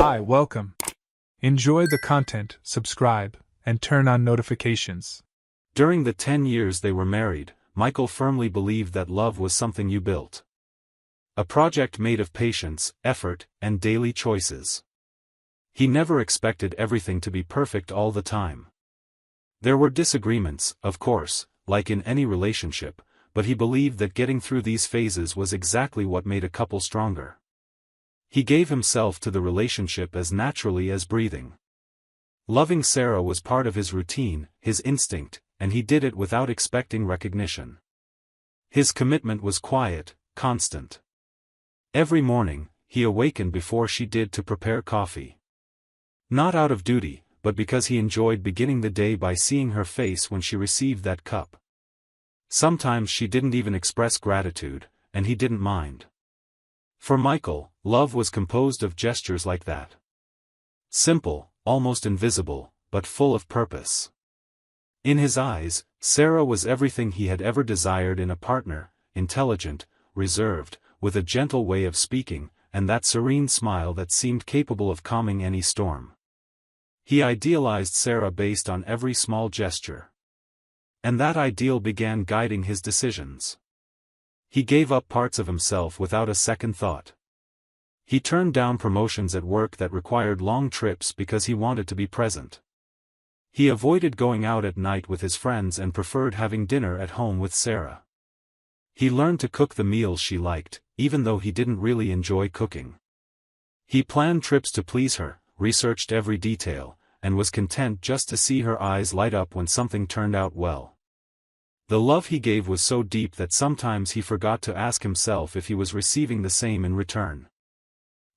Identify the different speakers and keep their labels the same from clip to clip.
Speaker 1: Hi, welcome. Enjoy the content, subscribe, and turn on notifications.
Speaker 2: During the 10 years they were married, Michael firmly believed that love was something you built. A project made of patience, effort, and daily choices. He never expected everything to be perfect all the time. There were disagreements, of course, like in any relationship, but he believed that getting through these phases was exactly what made a couple stronger. He gave himself to the relationship as naturally as breathing. Loving Sarah was part of his routine, his instinct, and he did it without expecting recognition. His commitment was quiet, constant. Every morning, he awakened before she did to prepare coffee. Not out of duty, but because he enjoyed beginning the day by seeing her face when she received that cup. Sometimes she didn't even express gratitude, and he didn't mind. For Michael, love was composed of gestures like that. Simple, almost invisible, but full of purpose. In his eyes, Sarah was everything he had ever desired in a partner: intelligent, reserved, with a gentle way of speaking, and that serene smile that seemed capable of calming any storm. He idealized Sarah based on every small gesture. And that ideal began guiding his decisions. He gave up parts of himself without a second thought. He turned down promotions at work that required long trips because he wanted to be present. He avoided going out at night with his friends and preferred having dinner at home with Sarah. He learned to cook the meals she liked, even though he didn't really enjoy cooking. He planned trips to please her, researched every detail, and was content just to see her eyes light up when something turned out well. The love he gave was so deep that sometimes he forgot to ask himself if he was receiving the same in return.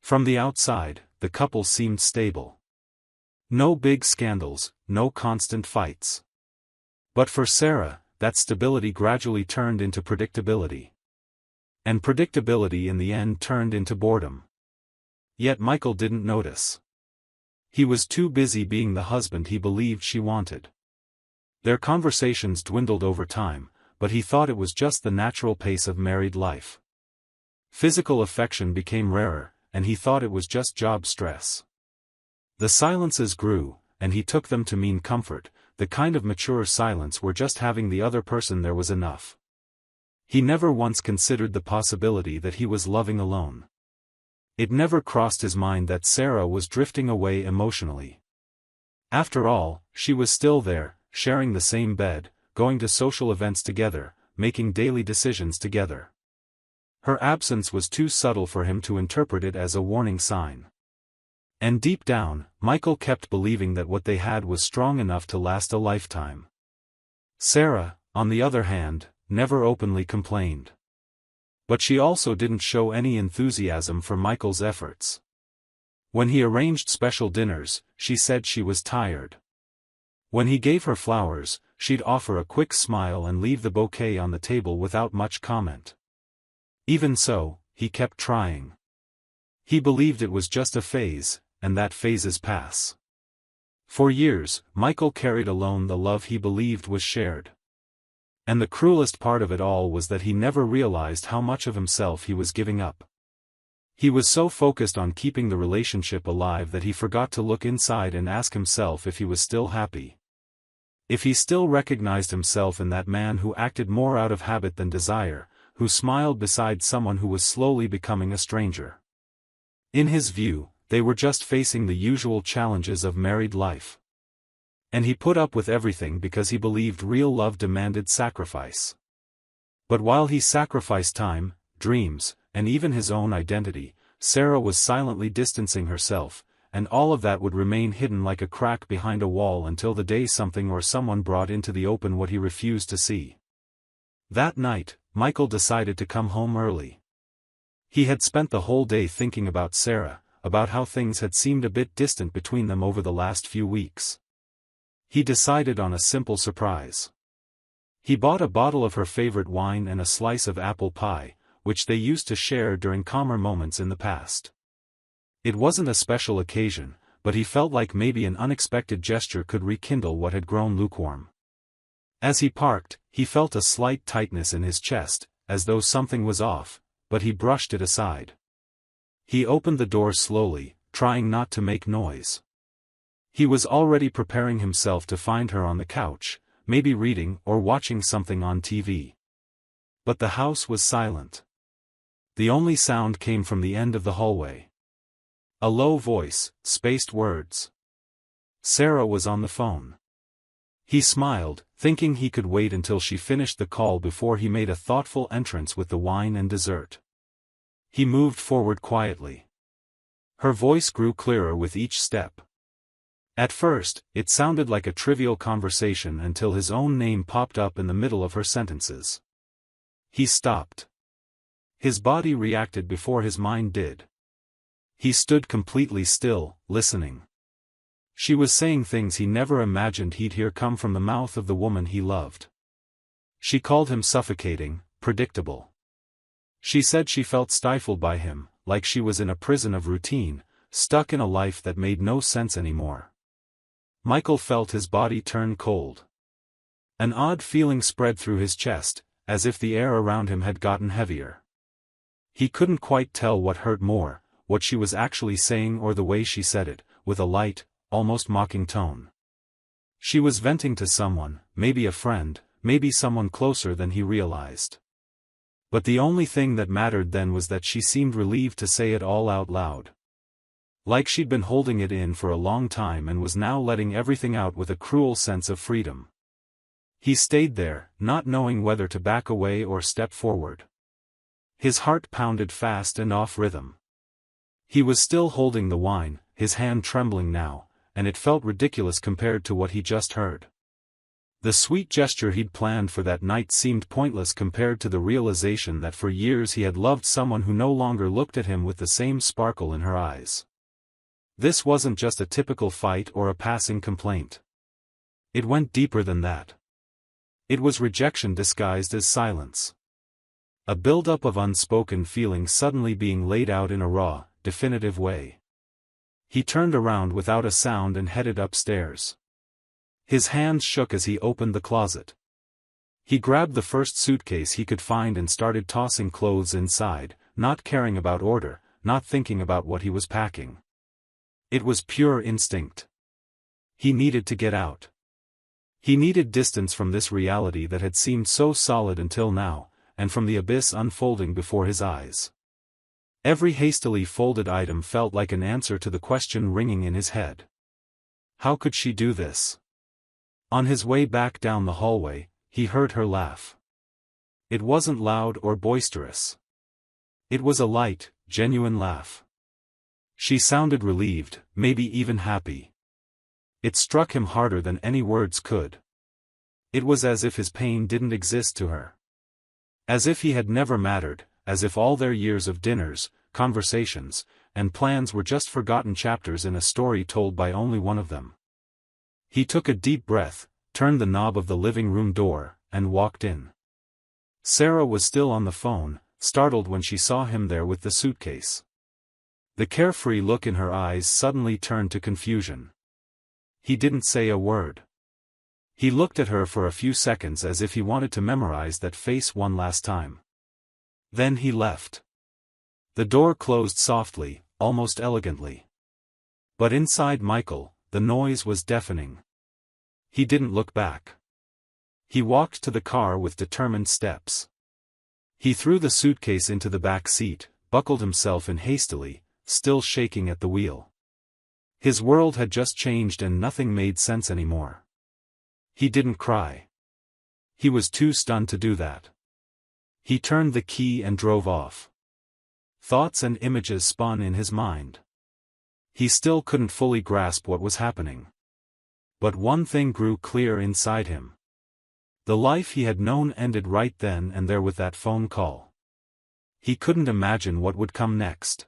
Speaker 2: From the outside, the couple seemed stable. No big scandals, no constant fights. But for Sarah, that stability gradually turned into predictability. And predictability in the end turned into boredom. Yet Michael didn't notice. He was too busy being the husband he believed she wanted. Their conversations dwindled over time, but he thought it was just the natural pace of married life. Physical affection became rarer, and he thought it was just job stress. The silences grew, and he took them to mean comfort, the kind of mature silence where just having the other person there was enough. He never once considered the possibility that he was loving alone. It never crossed his mind that Sarah was drifting away emotionally. After all, she was still there, sharing the same bed, going to social events together, making daily decisions together. Her absence was too subtle for him to interpret it as a warning sign. And deep down, Michael kept believing that what they had was strong enough to last a lifetime. Sarah, on the other hand, never openly complained. But she also didn't show any enthusiasm for Michael's efforts. When he arranged special dinners, she said she was tired. When he gave her flowers, she'd offer a quick smile and leave the bouquet on the table without much comment. Even so, he kept trying. He believed it was just a phase, and that phases pass. For years, Michael carried alone the love he believed was shared. And the cruelest part of it all was that he never realized how much of himself he was giving up. He was so focused on keeping the relationship alive that he forgot to look inside and ask himself if he was still happy. If he still recognized himself in that man who acted more out of habit than desire, who smiled beside someone who was slowly becoming a stranger. In his view, they were just facing the usual challenges of married life. And he put up with everything because he believed real love demanded sacrifice. But while he sacrificed time, dreams, and even his own identity, Sarah was silently distancing herself, and all of that would remain hidden like a crack behind a wall until the day something or someone brought into the open what he refused to see. That night, Michael decided to come home early. He had spent the whole day thinking about Sarah, about how things had seemed a bit distant between them over the last few weeks. He decided on a simple surprise. He bought a bottle of her favorite wine and a slice of apple pie, which they used to share during calmer moments in the past. It wasn't a special occasion, but he felt like maybe an unexpected gesture could rekindle what had grown lukewarm. As he parked, he felt a slight tightness in his chest, as though something was off, but he brushed it aside. He opened the door slowly, trying not to make noise. He was already preparing himself to find her on the couch, maybe reading or watching something on TV. But the house was silent. The only sound came from the end of the hallway. A low voice, spaced words. Sarah was on the phone. He smiled, thinking he could wait until she finished the call before he made a thoughtful entrance with the wine and dessert. He moved forward quietly. Her voice grew clearer with each step. At first, it sounded like a trivial conversation until his own name popped up in the middle of her sentences. He stopped. His body reacted before his mind did. He stood completely still, listening. She was saying things he never imagined he'd hear come from the mouth of the woman he loved. She called him suffocating, predictable. She said she felt stifled by him, like she was in a prison of routine, stuck in a life that made no sense anymore. Michael felt his body turn cold. An odd feeling spread through his chest, as if the air around him had gotten heavier. He couldn't quite tell what hurt more, what she was actually saying or the way she said it, with a light, almost mocking tone. She was venting to someone, maybe a friend, maybe someone closer than he realized. But the only thing that mattered then was that she seemed relieved to say it all out loud. Like she'd been holding it in for a long time and was now letting everything out with a cruel sense of freedom. He stayed there, not knowing whether to back away or step forward. His heart pounded fast and off rhythm. He was still holding the wine, his hand trembling now, and it felt ridiculous compared to what he just heard. The sweet gesture he'd planned for that night seemed pointless compared to the realization that for years he had loved someone who no longer looked at him with the same sparkle in her eyes. This wasn't just a typical fight or a passing complaint. It went deeper than that. It was rejection disguised as silence. A buildup of unspoken feeling suddenly being laid out in a raw, definitive way. He turned around without a sound and headed upstairs. His hands shook as he opened the closet. He grabbed the first suitcase he could find and started tossing clothes inside, not caring about order, not thinking about what he was packing. It was pure instinct. He needed to get out. He needed distance from this reality that had seemed so solid until now, and from the abyss unfolding before his eyes. Every hastily folded item felt like an answer to the question ringing in his head. How could she do this? On his way back down the hallway, he heard her laugh. It wasn't loud or boisterous. It was a light, genuine laugh. She sounded relieved, maybe even happy. It struck him harder than any words could. It was as if his pain didn't exist to her. As if he had never mattered, as if all their years of dinners, conversations, and plans were just forgotten chapters in a story told by only one of them. He took a deep breath, turned the knob of the living room door, and walked in. Sarah was still on the phone, startled when she saw him there with the suitcase. The carefree look in her eyes suddenly turned to confusion. He didn't say a word. He looked at her for a few seconds as if he wanted to memorize that face one last time. Then he left. The door closed softly, almost elegantly. But inside Michael, the noise was deafening. He didn't look back. He walked to the car with determined steps. He threw the suitcase into the back seat, buckled himself in hastily, still shaking at the wheel. His world had just changed and nothing made sense anymore. He didn't cry. He was too stunned to do that. He turned the key and drove off. Thoughts and images spun in his mind. He still couldn't fully grasp what was happening. But one thing grew clear inside him. The life he had known ended right then and there with that phone call. He couldn't imagine what would come next.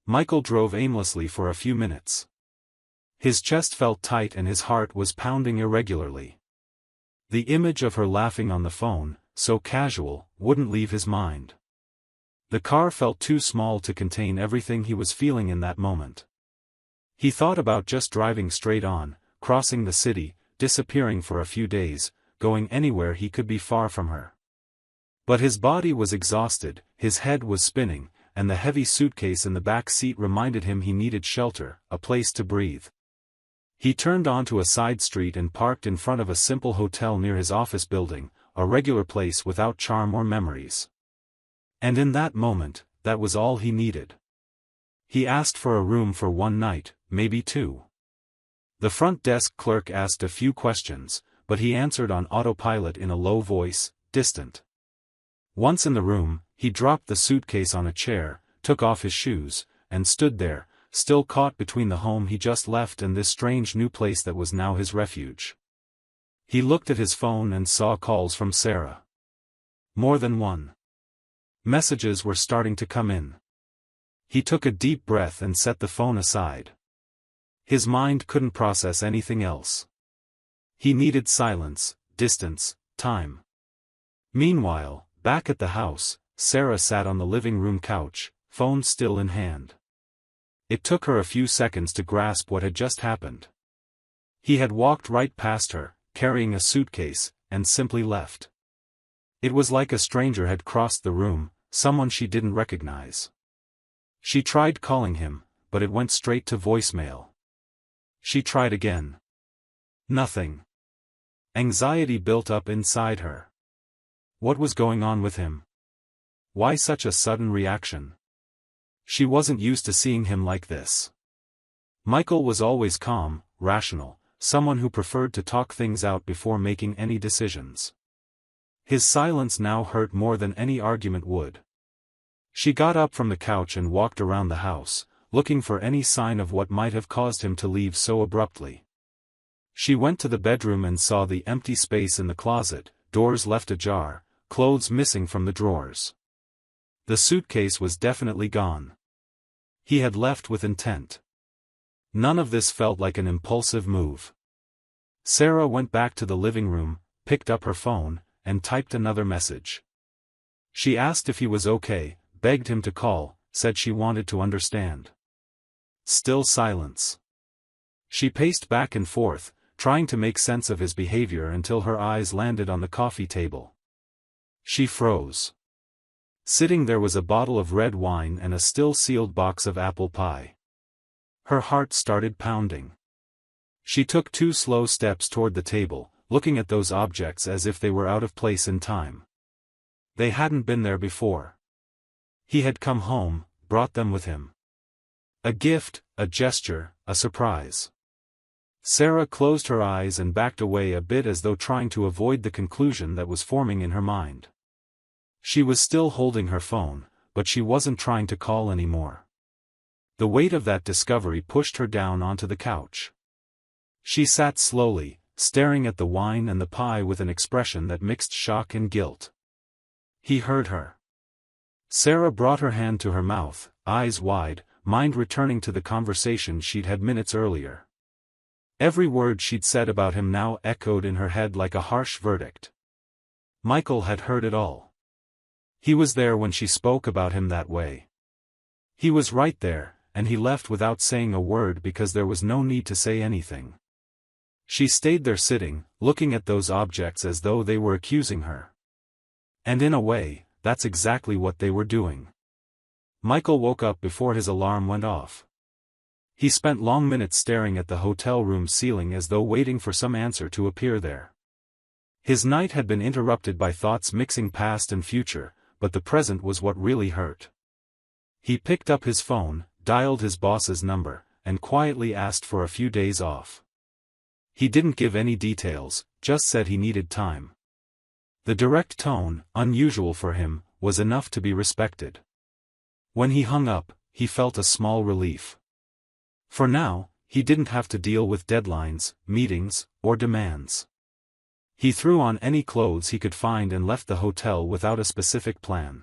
Speaker 2: Michael drove aimlessly for a few minutes. His chest felt tight and his heart was pounding irregularly. The image of her laughing on the phone, so casual, wouldn't leave his mind. The car felt too small to contain everything he was feeling in that moment. He thought about just driving straight on, crossing the city, disappearing for a few days, going anywhere he could be far from her. But his body was exhausted, his head was spinning, and the heavy suitcase in the back seat reminded him he needed shelter, a place to breathe. He turned onto a side street and parked in front of a simple hotel near his office building, a regular place without charm or memories. And in that moment, that was all he needed. He asked for a room for one night, maybe two. The front desk clerk asked a few questions, but he answered on autopilot in a low voice, distant. Once in the room, he dropped the suitcase on a chair, took off his shoes, and stood there, still caught between the home he just left and this strange new place that was now his refuge. He looked at his phone and saw calls from Sarah. More than one. Messages were starting to come in. He took a deep breath and set the phone aside. His mind couldn't process anything else. He needed silence, distance, time. Meanwhile, back at the house, Sarah sat on the living room couch, phone still in hand. It took her a few seconds to grasp what had just happened. He had walked right past her, carrying a suitcase, and simply left. It was like a stranger had crossed the room, someone she didn't recognize. She tried calling him, but it went straight to voicemail. She tried again. Nothing. Anxiety built up inside her. What was going on with him? Why such a sudden reaction? She wasn't used to seeing him like this. Michael was always calm, rational, someone who preferred to talk things out before making any decisions. His silence now hurt more than any argument would. She got up from the couch and walked around the house, looking for any sign of what might have caused him to leave so abruptly. She went to the bedroom and saw the empty space in the closet, doors left ajar, clothes missing from the drawers. The suitcase was definitely gone. He had left with intent. None of this felt like an impulsive move. Sarah went back to the living room, picked up her phone, and typed another message. She asked if he was okay, begged him to call, said she wanted to understand. Still silence. She paced back and forth, trying to make sense of his behavior until her eyes landed on the coffee table. She froze. Sitting there was a bottle of red wine and a still-sealed box of apple pie. Her heart started pounding. She took 2 slow steps toward the table, looking at those objects as if they were out of place in time. They hadn't been there before. He had come home, brought them with him. A gift, a gesture, a surprise. Sarah closed her eyes and backed away a bit as though trying to avoid the conclusion that was forming in her mind. She was still holding her phone, but she wasn't trying to call anymore. The weight of that discovery pushed her down onto the couch. She sat slowly, staring at the wine and the pie with an expression that mixed shock and guilt. He heard her. Sarah brought her hand to her mouth, eyes wide, mind returning to the conversation she'd had minutes earlier. Every word she'd said about him now echoed in her head like a harsh verdict. Michael had heard it all. He was there when she spoke about him that way. He was right there, and he left without saying a word because there was no need to say anything. She stayed there sitting, looking at those objects as though they were accusing her. And in a way, that's exactly what they were doing. Michael woke up before his alarm went off. He spent long minutes staring at the hotel room ceiling as though waiting for some answer to appear there. His night had been interrupted by thoughts mixing past and future, but the present was what really hurt. He picked up his phone, dialed his boss's number, and quietly asked for a few days off. He didn't give any details, just said he needed time. The direct tone, unusual for him, was enough to be respected. When he hung up, he felt a small relief. For now, he didn't have to deal with deadlines, meetings, or demands. He threw on any clothes he could find and left the hotel without a specific plan.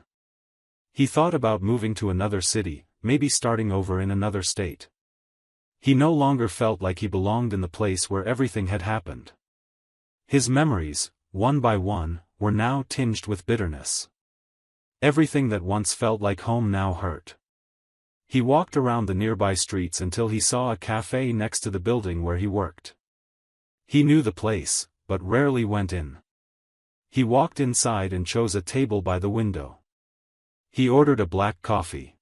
Speaker 2: He thought about moving to another city, maybe starting over in another state. He no longer felt like he belonged in the place where everything had happened. His memories, one by one, were now tinged with bitterness. Everything that once felt like home now hurt. He walked around the nearby streets until he saw a cafe next to the building where he worked. He knew the place, but rarely went in. He walked inside and chose a table by the window. He ordered a black coffee.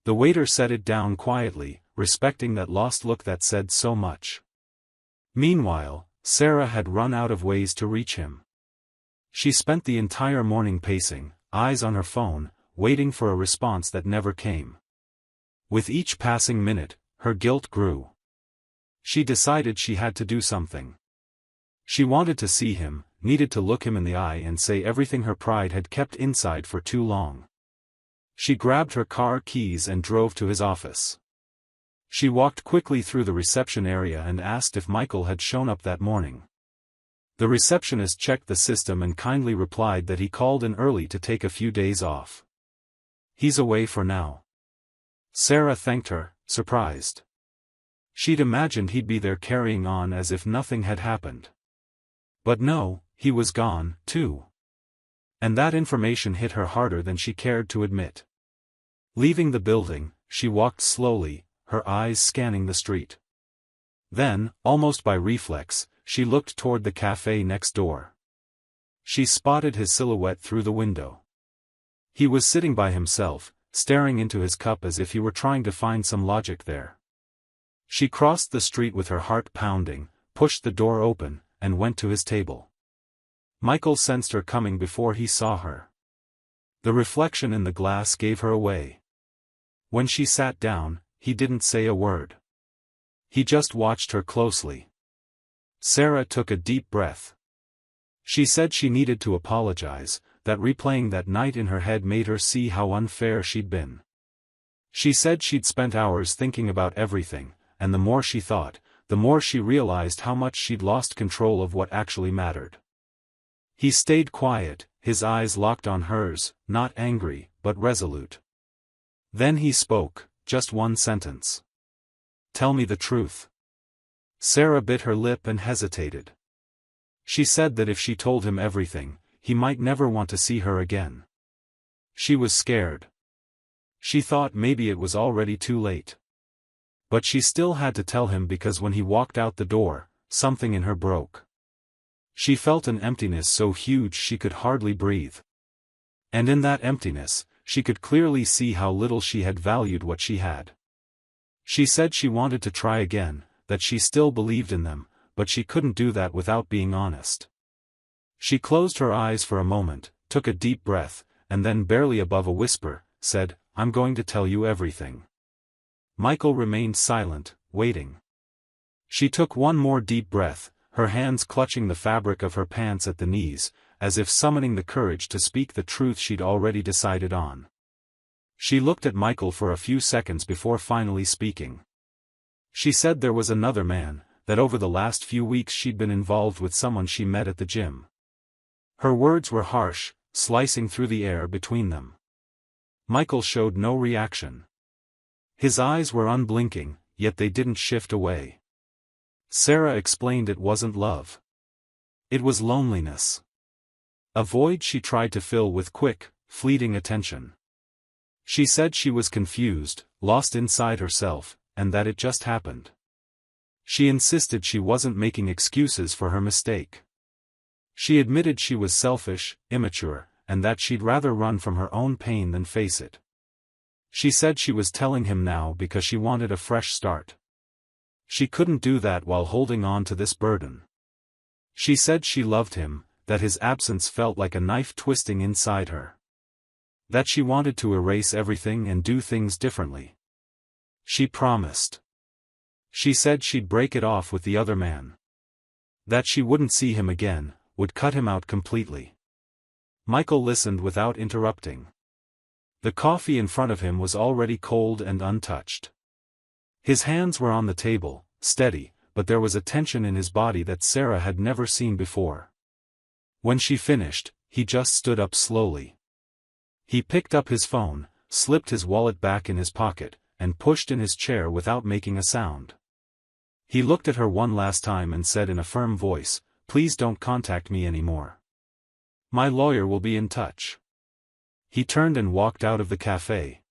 Speaker 2: The waiter set it down quietly, respecting that lost look that said so much. Meanwhile, Sarah had run out of ways to reach him. She spent the entire morning pacing, eyes on her phone, waiting for a response that never came. With each passing minute, her guilt grew. She decided she had to do something. She wanted to see him, needed to look him in the eye and say everything her pride had kept inside for too long. She grabbed her car keys and drove to his office. She walked quickly through the reception area and asked if Michael had shown up that morning. The receptionist checked the system and kindly replied that he called in early to take a few days off. He's away for now. Sarah thanked her, surprised. She'd imagined he'd be there carrying on as if nothing had happened. But no, he was gone, too. And that information hit her harder than she cared to admit. Leaving the building, she walked slowly, her eyes scanning the street. Then, almost by reflex, she looked toward the cafe next door. She spotted his silhouette through the window. He was sitting by himself, staring into his cup as if he were trying to find some logic there. She crossed the street with her heart pounding, pushed the door open, and went to his table. Michael sensed her coming before he saw her. The reflection in the glass gave her away. When she sat down, he didn't say a word. He just watched her closely. Sarah took a deep breath. She said she needed to apologize, that replaying that night in her head made her see how unfair she'd been. She said she'd spent hours thinking about everything, and the more she thought, the more she realized how much she'd lost control of what actually mattered. He stayed quiet, his eyes locked on hers, not angry, but resolute. Then he spoke, just one sentence. "Tell me the truth." Sarah bit her lip and hesitated. She said that if she told him everything, he might never want to see her again. She was scared. She thought maybe it was already too late. But she still had to tell him because when he walked out the door, something in her broke. She felt an emptiness so huge she could hardly breathe. And in that emptiness, she could clearly see how little she had valued what she had. She said she wanted to try again, that she still believed in them, but she couldn't do that without being honest. She closed her eyes for a moment, took a deep breath, and then barely above a whisper, said, "I'm going to tell you everything." Michael remained silent, waiting. She took one more deep breath, her hands clutching the fabric of her pants at the knees, as if summoning the courage to speak the truth she'd already decided on. She looked at Michael for a few seconds before finally speaking. She said there was another man, that over the last few weeks she'd been involved with someone she met at the gym. Her words were harsh, slicing through the air between them. Michael showed no reaction. His eyes were unblinking, yet they didn't shift away. Sarah explained it wasn't love. It was loneliness. A void she tried to fill with quick, fleeting attention. She said she was confused, lost inside herself, and that it just happened. She insisted she wasn't making excuses for her mistake. She admitted she was selfish, immature, and that she'd rather run from her own pain than face it. She said she was telling him now because she wanted a fresh start. She couldn't do that while holding on to this burden. She said she loved him, that his absence felt like a knife twisting inside her. That she wanted to erase everything and do things differently. She promised. She said she'd break it off with the other man. That she wouldn't see him again, would cut him out completely. Michael listened without interrupting. The coffee in front of him was already cold and untouched. His hands were on the table, steady, but there was a tension in his body that Sarah had never seen before. When she finished, he just stood up slowly. He picked up his phone, slipped his wallet back in his pocket, and pushed in his chair without making a sound. He looked at her one last time and said in a firm voice, "Please don't contact me anymore. My lawyer will be in touch." He turned and walked out of the cafe.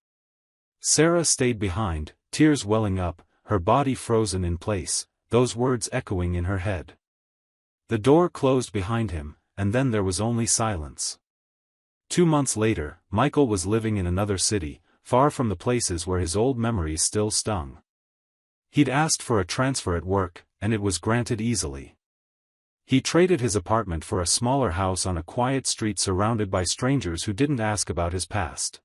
Speaker 2: Sarah stayed behind, tears welling up, her body frozen in place, those words echoing in her head. The door closed behind him, and then there was only silence. 2 months later, Michael was living in another city, far from the places where his old memories still stung. He'd asked for a transfer at work, and it was granted easily. He traded his apartment for a smaller house on a quiet street surrounded by strangers who didn't ask about his past.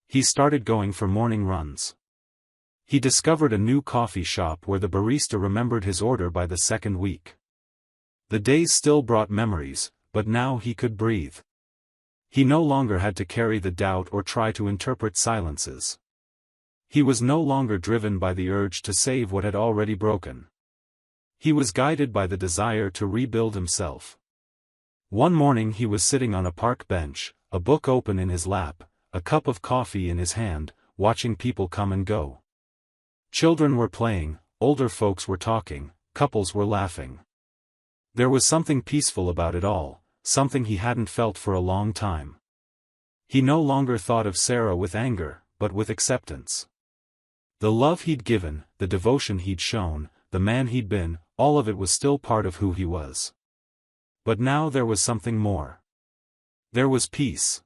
Speaker 2: He started going for morning runs. He discovered a new coffee shop where the barista remembered his order by the second week. The days still brought memories, but now he could breathe. He no longer had to carry the doubt or try to interpret silences. He was no longer driven by the urge to save what had already broken. He was guided by the desire to rebuild himself. One morning he was sitting on a park bench, a book open in his lap, a cup of coffee in his hand, watching people come and go. Children were playing, older folks were talking, couples were laughing. There was something peaceful about it all, something he hadn't felt for a long time. He no longer thought of Sarah with anger, but with acceptance. The love he'd given, the devotion he'd shown, the man he'd been, all of it was still part of who he was. But now there was something more. There was peace.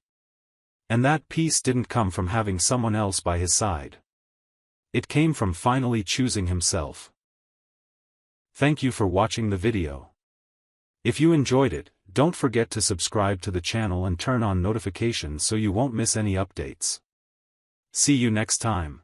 Speaker 2: And that peace didn't come from having someone else by his side. It came from finally choosing himself. Thank you for watching the video. If you enjoyed it, don't forget to subscribe to the channel and turn on notifications so you won't miss any updates. See you next time.